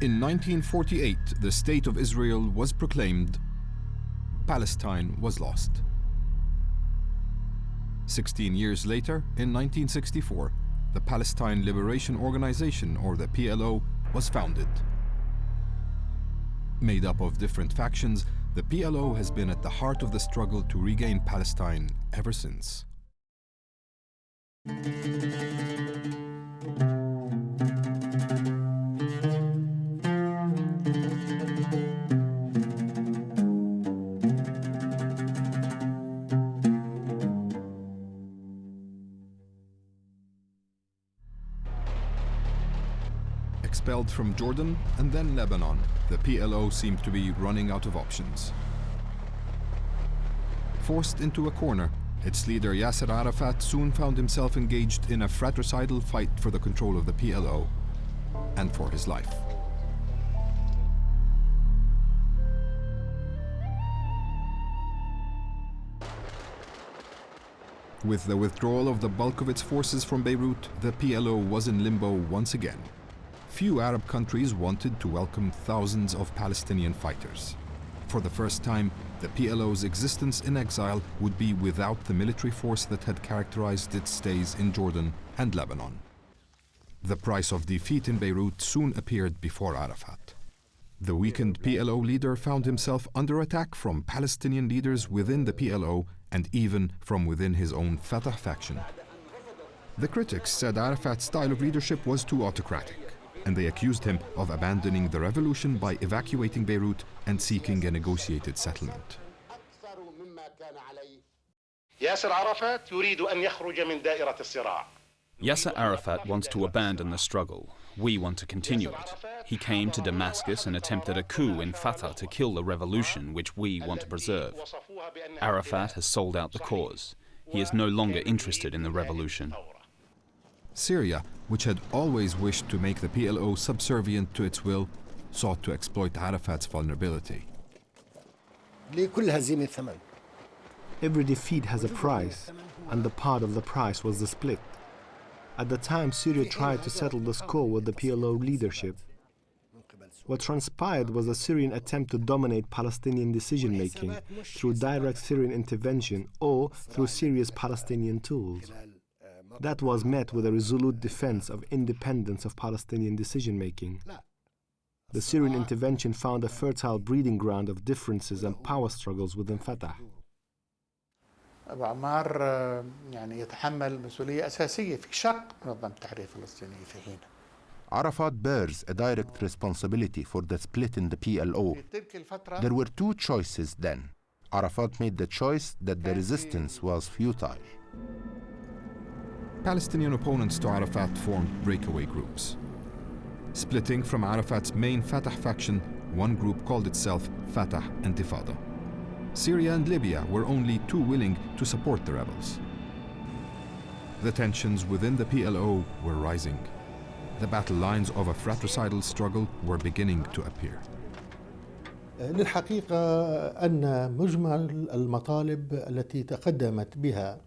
In 1948, the State of Israel was proclaimed. Palestine was lost. 16 years later, in 1964, the Palestine Liberation Organization, or the PLO, was founded. Made up of different factions, the PLO has been at the heart of the struggle to regain Palestine ever since. Expelled from Jordan and then Lebanon, the PLO seemed to be running out of options. Forced into a corner, its leader Yasser Arafat soon found himself engaged in a fratricidal fight for the control of the PLO and for his life. With the withdrawal of the bulk of its forces from Beirut, the PLO was in limbo once again. Few Arab countries wanted to welcome thousands of Palestinian fighters. For the first time, the PLO's existence in exile would be without the military force that had characterized its stays in Jordan and Lebanon. The price of defeat in Beirut soon appeared before Arafat. The weakened PLO leader found himself under attack from Palestinian leaders within the PLO and even from within his own Fatah faction. The critics said Arafat's style of leadership was too autocratic, and they accused him of abandoning the revolution by evacuating Beirut and seeking a negotiated settlement. Yasser Arafat يريد أن يخرج من دائرة الصراع. Yasser Arafat wants to abandon the struggle. We want to continue it. He came to Damascus and attempted a coup in Fatah to kill the revolution which we want to preserve. Arafat has sold out the cause. He is no longer interested in the revolution. Syria, which had always wished to make the PLO subservient to its will, sought to exploit Arafat's vulnerability. Every defeat has a price, and the part of the price was the split. At the time, Syria tried to settle the score with the PLO leadership. What transpired was a Syrian attempt to dominate Palestinian decision-making through direct Syrian intervention or through Syria's Palestinian tools. That was met with a resolute defense of independence of Palestinian decision-making. The Syrian intervention found a fertile breeding ground of differences and power struggles within Fatah. أبو عمار يعني يتحمل مسؤولية أساسية في شق منظمة التحرير الفلسطيني في حين. Arafat bears a direct responsibility for the split in the PLO. There were two choices then. Arafat made the choice that the resistance was futile. Palestinian opponents to Arafat formed breakaway groups. Splitting from Arafat's main Fatah faction, one group called itself FATAH Intifada. Syria and Libya were only too willing to support the rebels. The tensions within the PLO were rising. The battle lines of a fratricidal struggle were beginning to appear. للحقيقة أن مجمل المطالب التي تقدمت بها.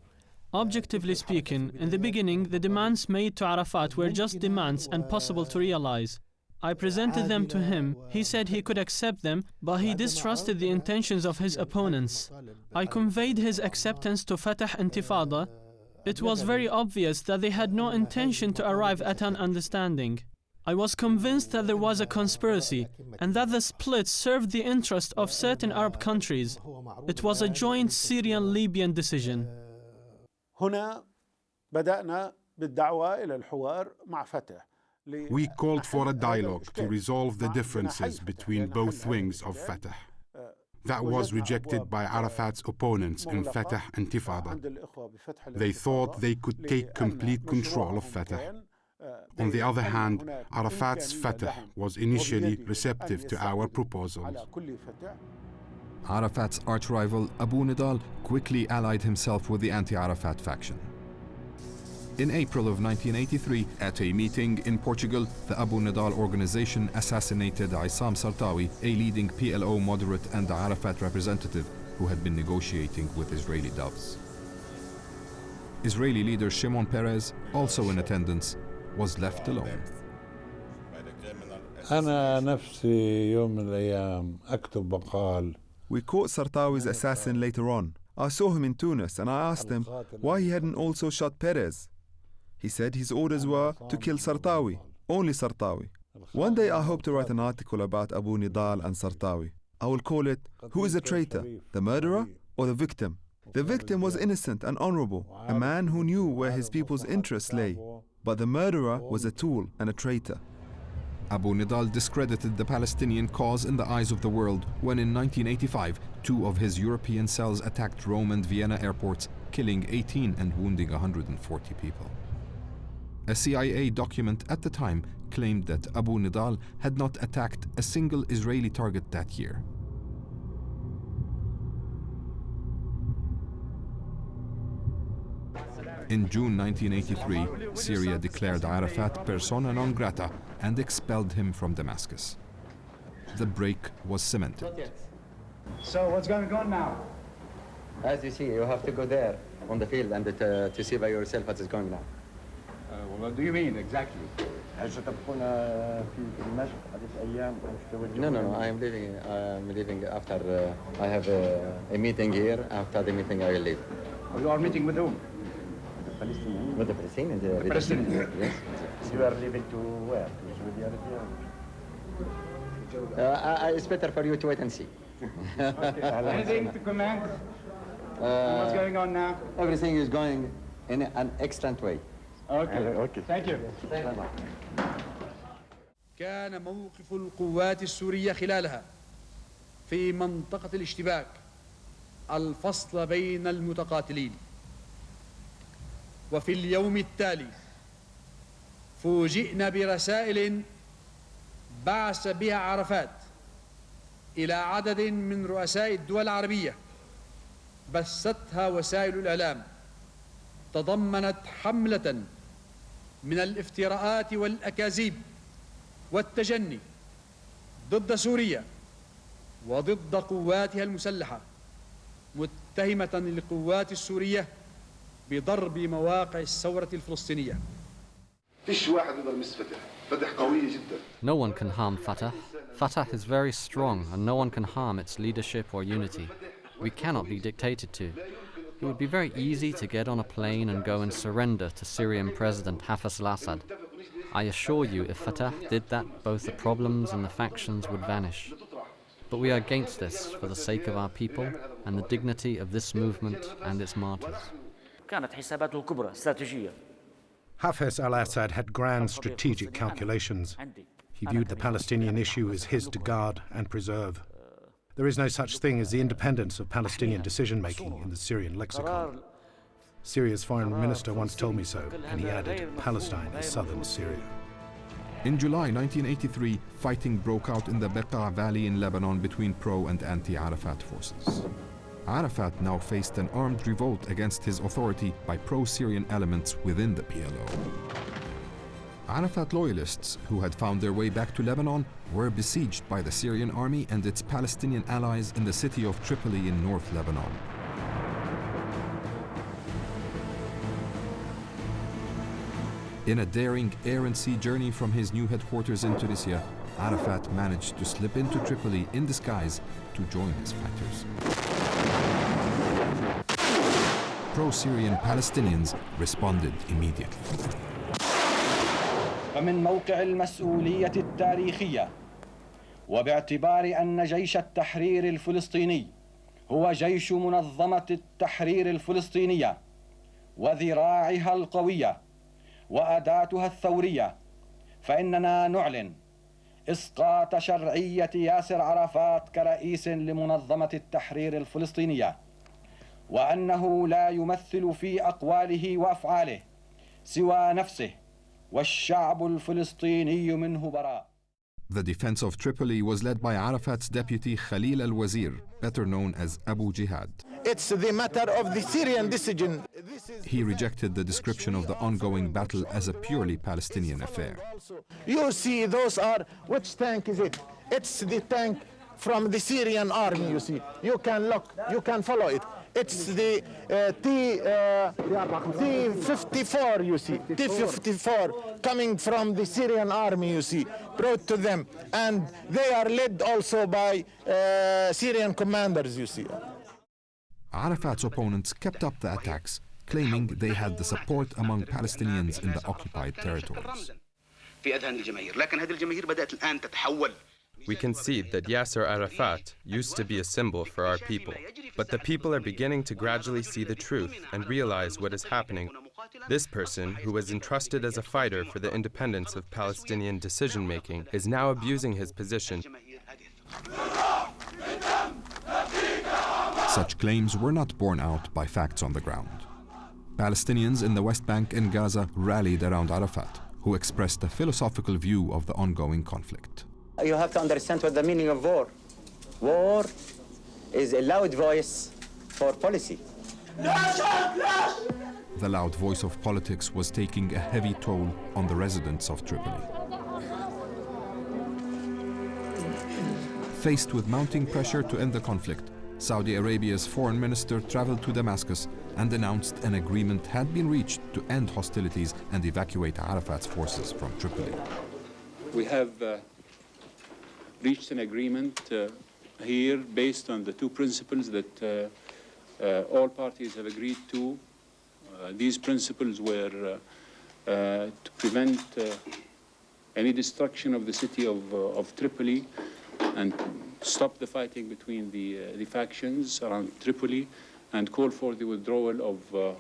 Objectively speaking, in the beginning, the demands made to Arafat were just demands and possible to realize. I presented them to him. He said he could accept them, but he distrusted the intentions of his opponents. I conveyed his acceptance to Fatah Intifada. It was very obvious that they had no intention to arrive at an understanding. I was convinced that there was a conspiracy and that the split served the interest of certain Arab countries. It was a joint Syrian-Libyan decision. هنا بدأنا بالدعوة إلى الحوار مع فتح. We called for a dialogue to resolve the differences between both wings of Fatah. That was rejected by Arafat's opponents in Fatah Intifada. They thought they could take complete control of Fatah. On the other hand, Arafat's Fatah was initially receptive to our proposals. Arafat's arch-rival Abu Nidal quickly allied himself with the anti-Arafat faction. In April of 1983, at a meeting in Portugal, the Abu Nidal organization assassinated Issam Sartawi, a leading PLO moderate and Arafat representative who had been negotiating with Israeli doves. Israeli leader Shimon Peres, also in attendance, was left alone. أنا نفسي يوم من الأيام أكتب مقال. We caught Sartawi's assassin later on. I saw him in Tunis and I asked him why he hadn't also shot Perez. He said his orders were to kill Sartawi, only Sartawi. One day I hope to write an article about Abu Nidal and Sartawi. I will call it, who is a traitor, the murderer or the victim? The victim was innocent and honorable, a man who knew where his people's interests lay. But the murderer was a tool and a traitor. Abu Nidal discredited the Palestinian cause in the eyes of the world when in 1985, 2 of his European cells attacked Rome and Vienna airports, killing 18 and wounding 140 people. A CIA document at the time claimed that Abu Nidal had not attacked a single Israeli target that year. In June 1983, Syria declared Arafat persona non grata and expelled him from Damascus. The break was cemented. So what's going on now? As you see, you have to go there on the field and to see by yourself what is going on. What do you mean exactly? No, I'm leaving after I have a meeting here. After the meeting, I will leave. You are meeting with whom? With the Palestinians. The Palestinians? Yes. You are leaving to where? To Saudi Arabia? It's better for you to wait and see. Okay. Anything to comment? What's going on now? Everything is going in an excellent way. Okay. Thank you. كان موقف القوات السورية خلالها في منطقة الاشتباك الفصل بين المتقاتلين. وفي اليوم التالي فوجئنا برسائل بعث بها عرفات إلى عدد من رؤساء الدول العربية بثتها وسائل الإعلام تضمنت حملة من الافتراءات والأكاذيب والتجني ضد سوريا وضد قواتها المسلحة متهمة القوات السورية بضرب مواقع الثورة الفلسطينية. No one can harm Fatah. Fatah is very strong and no one can harm its leadership or unity. We cannot be dictated to. It would be very easy to get on a plane and go and surrender to Syrian President Hafez al-Assad. I assure you, if Fatah did that, both the problems and the factions would vanish. But we are against this for the sake of our people and the dignity of this movement and its martyrs. Hafez al-Assad had grand strategic calculations. He viewed the Palestinian issue as his to guard and preserve. There is no such thing as the independence of Palestinian decision-making in the Syrian lexicon. Syria's foreign minister once told me so, and he added, Palestine is southern Syria. In July 1983, fighting broke out in the Bekaa Valley in Lebanon between pro- and anti-Arafat forces. Arafat now faced an armed revolt against his authority by pro-Syrian elements within the PLO. Arafat loyalists who had found their way back to Lebanon were besieged by the Syrian army and its Palestinian allies in the city of Tripoli in North Lebanon. In a daring air and sea journey from his new headquarters in Tunisia, Arafat managed to slip into Tripoli in disguise to join his fighters. Pro-Syrian Palestinians responded immediately. فمن موقع المسؤولية التاريخية وباعتبار أن جيش التحرير الفلسطيني هو جيش منظمة التحرير الفلسطينية وذراعها القوية وأداتها الثورية فإننا نعلن إسقاط شرعية ياسر عرفات كرئيس لمنظمة التحرير الفلسطينية وأنه لا يمثل في أقواله وأفعاله سوى نفسه والشعب الفلسطيني منه براء. The defense of Tripoli was led by Arafat's deputy Khalil al-Wazir, better known as Abu Jihad. It's the matter of the Syrian decision. He rejected the description of the ongoing battle as a purely Palestinian affair. You see, those are, which tank is it? It's the tank from the Syrian army, you see. You can look, you can follow it. It's the T-54, you see, T-54 coming from the Syrian army, you see, brought to them. And they are led also by Syrian commanders, you see. Arafat's opponents kept up the attacks, claiming they had the support among Palestinians in the occupied territories. We concede that Yasser Arafat used to be a symbol for our people, but the people are beginning to gradually see the truth and realize what is happening. This person, who was entrusted as a fighter for the independence of Palestinian decision-making, is now abusing his position. Such claims were not borne out by facts on the ground. Palestinians in the West Bank and Gaza rallied around Arafat, who expressed a philosophical view of the ongoing conflict. You have to understand what the meaning of war. War is a loud voice for policy. The loud voice of politics was taking a heavy toll on the residents of Tripoli. Faced with mounting pressure to end the conflict, Saudi Arabia's foreign minister traveled to Damascus and announced an agreement had been reached to end hostilities and evacuate Arafat's forces from Tripoli. We have reached an agreement here based on the two principles that all parties have agreed to. These principles were to prevent any destruction of the city of Tripoli and stop the fighting between the factions around Tripoli and call for the withdrawal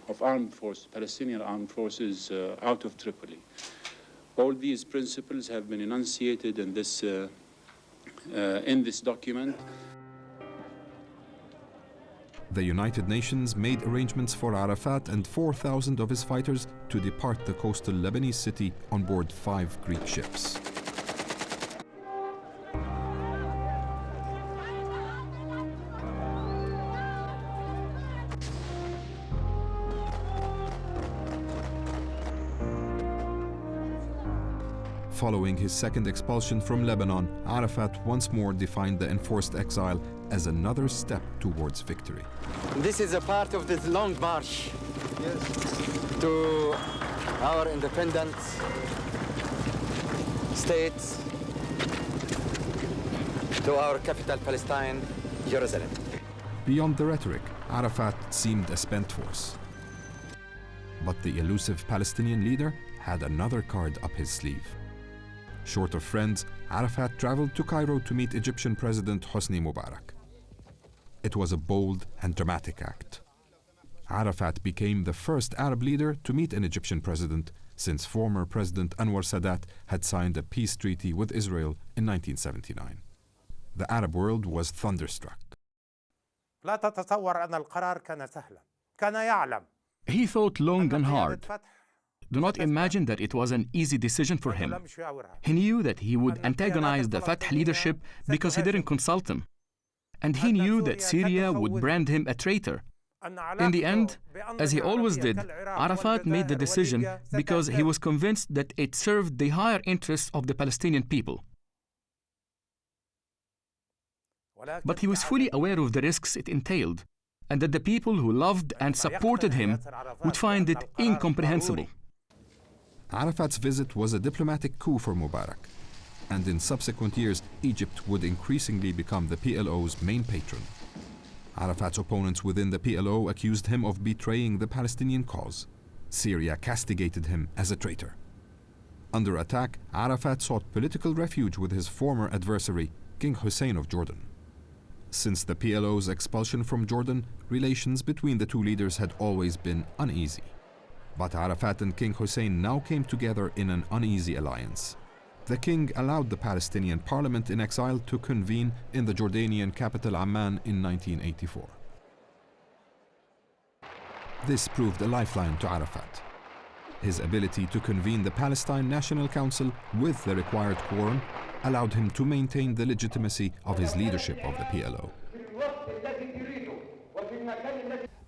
of armed forces, Palestinian armed forces out of Tripoli. All these principles have been enunciated in this document. The United Nations made arrangements for Arafat and 4,000 of his fighters to depart the coastal Lebanese city on board 5 Greek ships. Following his second expulsion from Lebanon, Arafat once more defined the enforced exile as another step towards victory. This is a part of this long march to our independent state, to our capital, Palestine, Jerusalem. Beyond the rhetoric, Arafat seemed a spent force. But the elusive Palestinian leader had another card up his sleeve. Short of friends, Arafat traveled to Cairo to meet Egyptian President Hosni Mubarak. It was a bold and dramatic act. Arafat became the first Arab leader to meet an Egyptian president since former President Anwar Sadat had signed a peace treaty with Israel in 1979. The Arab world was thunderstruck. He thought long and hard. Do not imagine that it was an easy decision for him. He knew that he would antagonize the Fatah leadership because he didn't consult them. And he knew that Syria would brand him a traitor. In the end, as he always did, Arafat made the decision because he was convinced that it served the higher interests of the Palestinian people. But he was fully aware of the risks it entailed, and that the people who loved and supported him would find it incomprehensible. Arafat's visit was a diplomatic coup for Mubarak, and in subsequent years, Egypt would increasingly become the PLO's main patron. Arafat's opponents within the PLO accused him of betraying the Palestinian cause. Syria castigated him as a traitor. Under attack, Arafat sought political refuge with his former adversary, King Hussein of Jordan. Since the PLO's expulsion from Jordan, relations between the two leaders had always been uneasy. But Arafat and King Hussein now came together in an uneasy alliance. The king allowed the Palestinian parliament in exile to convene in the Jordanian capital Amman in 1984. This proved a lifeline to Arafat. His ability to convene the Palestine National Council with the required quorum allowed him to maintain the legitimacy of his leadership of the PLO.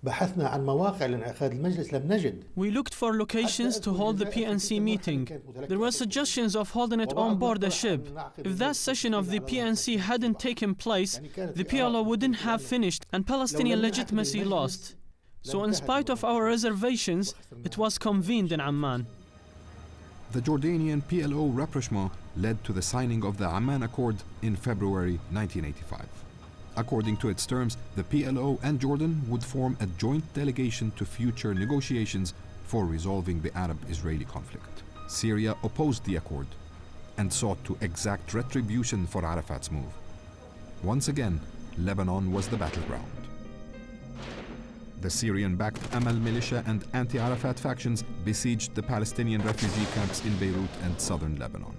بحثنا عن مواقع لانعقاد المجلس لم نجد. We looked for locations to hold the PNC meeting. There were suggestions of holding it on board a ship. If that session of the PNC hadn't taken place, the PLO wouldn't have finished and Palestinian legitimacy lost. So in spite of our reservations, it was convened in Amman. The Jordanian PLO rapprochement led to the signing of the Amman Accord in February 1985. According to its terms, the PLO and Jordan would form a joint delegation to future negotiations for resolving the Arab-Israeli conflict. Syria opposed the accord and sought to exact retribution for Arafat's move. Once again, Lebanon was the battleground. The Syrian-backed Amal militia and anti-Arafat factions besieged the Palestinian refugee camps in Beirut and southern Lebanon.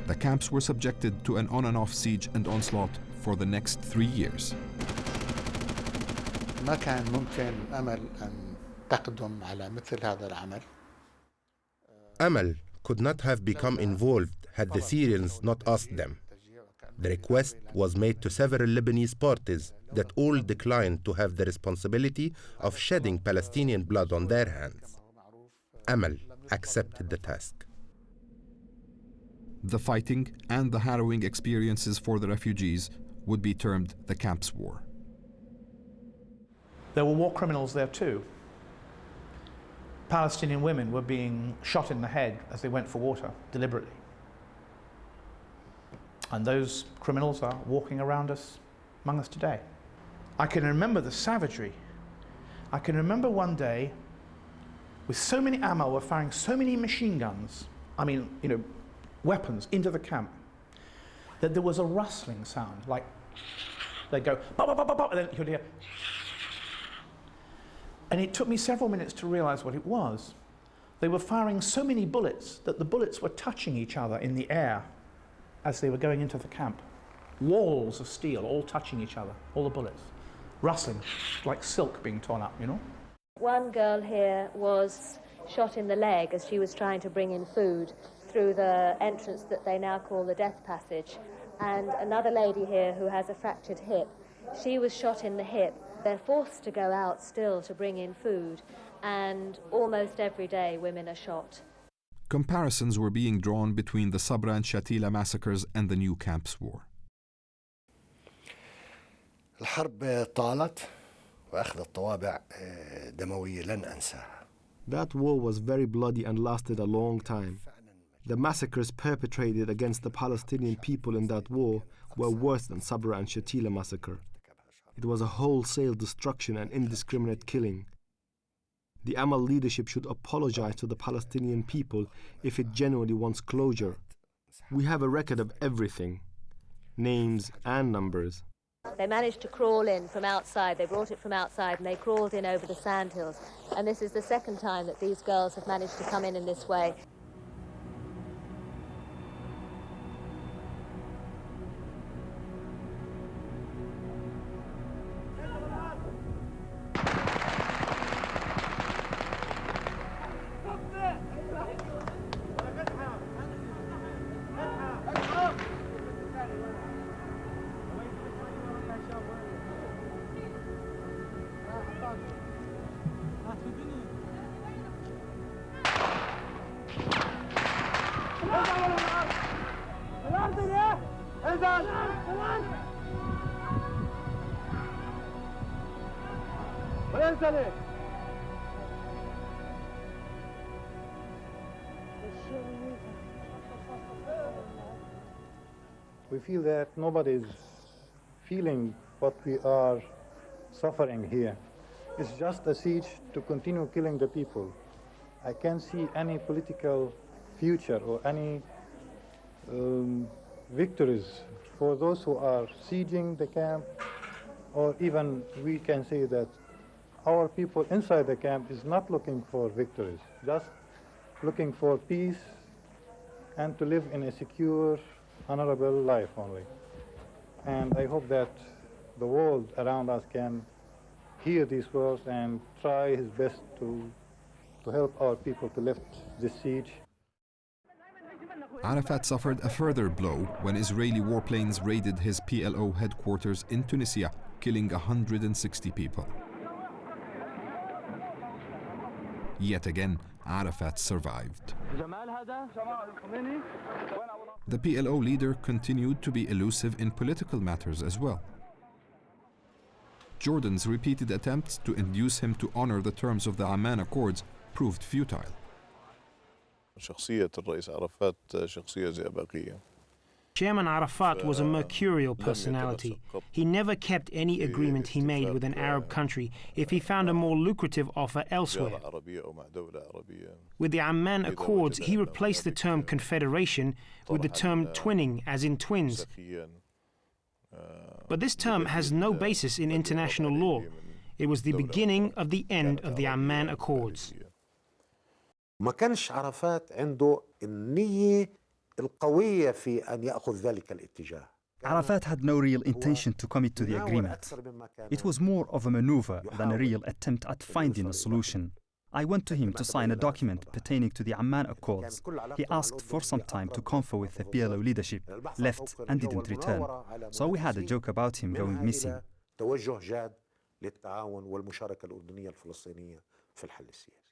The camps were subjected to an on-and-off siege and onslaught for the next 3 years. ما كان ممكن أمل أن تقدم على مثل هذا العمل. Amal could not have become involved had the Syrians not asked them. The request was made to several Lebanese parties that all declined to have the responsibility of shedding Palestinian blood on their hands. Amal accepted the task. The fighting and the harrowing experiences for the refugees would be termed the Camps War. There were war criminals there too. Palestinian women were being shot in the head as they went for water, deliberately. And those criminals are walking around us, among us today. I can remember the savagery. I can remember one day, with so many Amal were firing so many machine guns, I mean, weapons into the camp, that there was a rustling sound, like they'd go, bop, bop, bop, bop, bop, and then you'd hear. And it took me several minutes to realize what it was. They were firing so many bullets that the bullets were touching each other in the air as they were going into the camp. Walls of steel all touching each other, all the bullets, rustling, like silk being torn up, One girl here was shot in the leg as she was trying to bring in food through the entrance that they now call the death passage. And another lady here who has a fractured hip, she was shot in the hip. They're forced to go out still to bring in food, and almost every day women are shot. Comparisons were being drawn between the Sabra and Shatila massacres and the new Camps War. الحرب طالت وأخذت طوابع دموية لن أنساها. That war was very bloody and lasted a long time. The massacres perpetrated against the Palestinian people in that war were worse than Sabra and Shatila massacre. It was a wholesale destruction and indiscriminate killing. The Amal leadership should apologize to the Palestinian people if it genuinely wants closure. We have a record of everything, names and numbers. They managed to crawl in from outside. They brought it from outside and they crawled in over the sandhills. And this is the second time that these girls have managed to come in this way. We feel that nobody is feeling what we are suffering here. It's just a siege to continue killing the people. I can't see any political future or any victories for those who are sieging the camp, or even we can say that our people inside the camp is not looking for victories, just looking for peace and to live in a secure, honorable life only. And I hope that the world around us can hear these words and try his best to help our people to lift this siege. Arafat suffered a further blow when Israeli warplanes raided his PLO headquarters in Tunisia killing 160 people. Yet again, Arafat survived. The PLO leader continued to be elusive in political matters as well. Jordan's repeated attempts to induce him to honor the terms of the Amman Accords proved futile. Chairman Arafat was a mercurial personality. He never kept any agreement he made with an Arab country if he found a more lucrative offer elsewhere. With the Amman Accords, he replaced the term confederation with the term twinning, as in twins. But this term has no basis in international law. It was the beginning of the end of the Amman Accords. ما كانش عرفات عنده النية القوية في أن يأخذ ذلك الاتجاه. Arafat had no real intention to commit to the agreement. It was more of a maneuver than a real attempt at finding a solution. I went to him to sign a document pertaining to the Amman Accords. He asked for some time to confer with the PLO leadership, left and didn't return. So we had a joke about him going missing. توجه جاد للتعاون والمشاركة الأردنية الفلسطينية في الحل السياسي.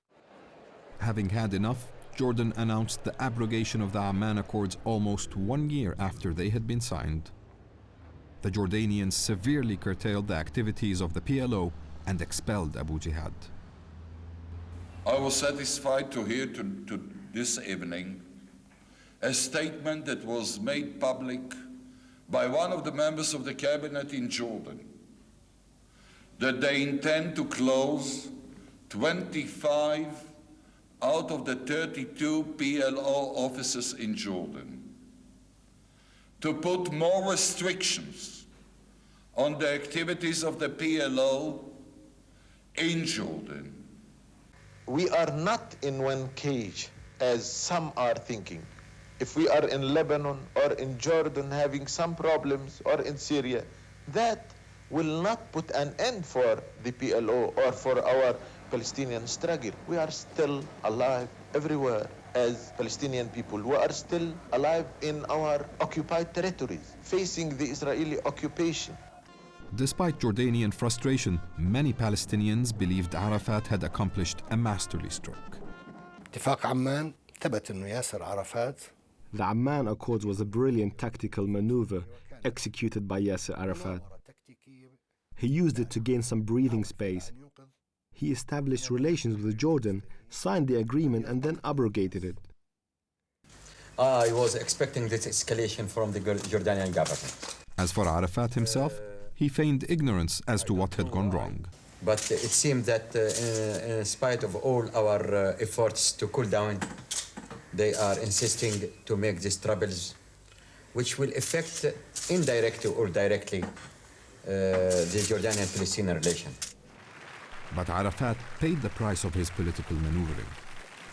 Having had enough, Jordan announced the abrogation of the Amman Accords almost 1 year after they had been signed. The Jordanians severely curtailed the activities of the PLO and expelled Abu Jihad. I was satisfied to hear this evening a statement that was made public by one of the members of the cabinet in Jordan that they intend to close 25 out of the 32 PLO offices in Jordan, to put more restrictions on the activities of the PLO in Jordan. We are not in one cage, as some are thinking. If we are in Lebanon or in Jordan having some problems, or in Syria, that will not put an end for the PLO or for our Palestinian struggle. We are still alive everywhere as Palestinian people. We are still alive in our occupied territories, facing the Israeli occupation. Despite Jordanian frustration, many Palestinians believed Arafat had accomplished a masterly stroke. اتفاق عمان ثبت إنه ياسر عرفات. The Amman Accords was a brilliant tactical maneuver executed by Yasser Arafat. He used it to gain some breathing space. He established relations with Jordan, signed the agreement, and then abrogated it. I was expecting this escalation from the Jordanian government. As for Arafat himself, he feigned ignorance as to what had gone wrong. But it seemed that in spite of all our efforts to cool down, they are insisting to make these troubles, which will affect indirectly or directly the Jordanian-Palestinian relation. But Arafat paid the price of his political maneuvering.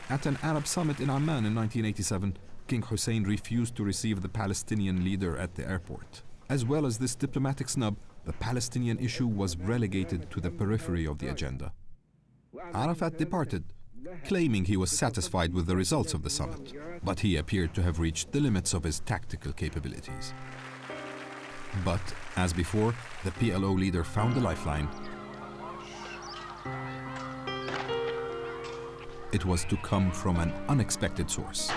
At an Arab summit in Amman in 1987, King Hussein refused to receive the Palestinian leader at the airport. As well as this diplomatic snub, the Palestinian issue was relegated to the periphery of the agenda. Arafat departed, claiming he was satisfied with the results of the summit, but he appeared to have reached the limits of his tactical capabilities. But, as before, the PLO leader found a lifeline. It was to come from an unexpected source.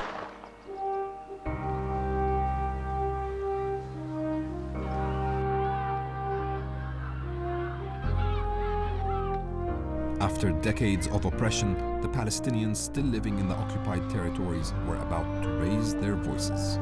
After decades of oppression, the Palestinians still living in the occupied territories were about to raise their voices.